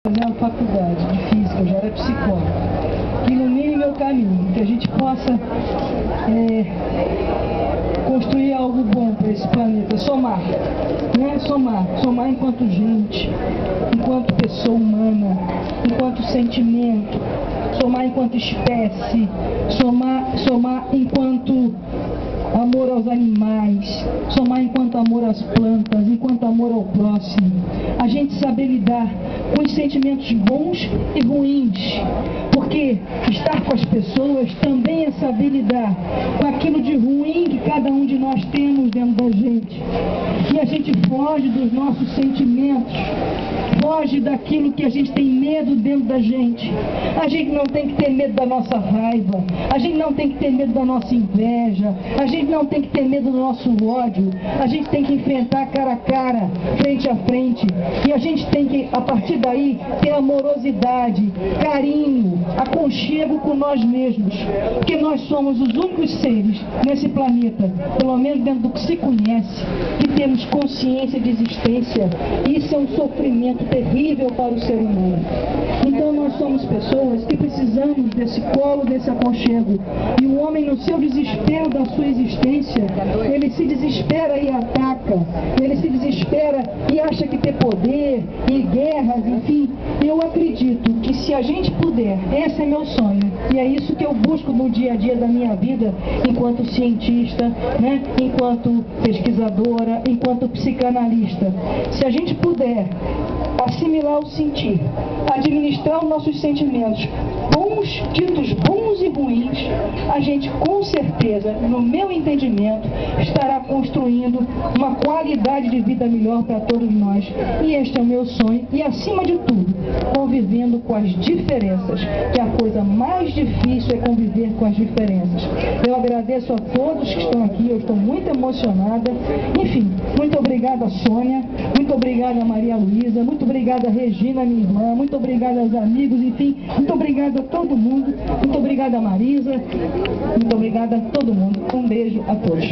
fazer uma faculdade de física, eu já era psicólogo, que ilumine meu caminho, que a gente possa construir algo bom para esse planeta, somar, né? Somar enquanto gente, enquanto pessoa humana, enquanto sentimento, somar enquanto espécie, somar enquanto amor aos animais, somar enquanto amor às plantas, enquanto amor ao próximo. A gente saber lidar com os sentimentos bons e ruins, porque estar com as pessoas também é saber lidar com aquilo de ruim que cada um de nós temos dentro da gente. E a gente foge dos nossos sentimentos, foge daquilo que a gente tem medo dentro da gente. A gente não tem que ter medo da nossa raiva, a gente não tem que ter medo da nossa inveja, a gente não tem que ter medo do nosso ódio, a gente tem que enfrentar cara a cara, frente a frente, e a gente tem que, a partir daí, ter amorosidade, carinho, aconchego com nós mesmos, porque nós somos os únicos seres nesse planeta, pelo menos dentro do que se conhece, que temos consciência de existência. Isso é um sofrimento terrível para o ser humano. Então nós somos pessoas que precisamos desse colo, desse aconchego. E o homem, no seu desespero da sua existência, ele se desespera e ataca, ele se desespera e acha que ter poder e guerras, enfim. Eu acredito que se a gente puder, esse é meu sonho, e é isso que eu busco no dia a dia da minha vida, enquanto cientista, né? Enquanto pesquisadora, enquanto psicanalista. Se a gente puder assimilar o sentir, administrar os nossos sentimentos, bons, ditos bons e ruins, a gente com certeza, no meu entendimento, estará construindo uma qualidade de vida melhor para todos nós. E este é o meu sonho, e acima de tudo, convivendo com as diferenças, que a coisa mais difícil é conviver com as diferenças. Eu agradeço a todos que estão aqui, eu estou muito emocionada. Enfim, muito obrigada, Sônia, muito obrigada, Maria Luísa, muito obrigada, Regina, minha irmã, muito obrigada aos amigos, enfim, muito obrigada a todo mundo, muito obrigada, Marisa, muito obrigada a todo mundo. Um beijo a todos.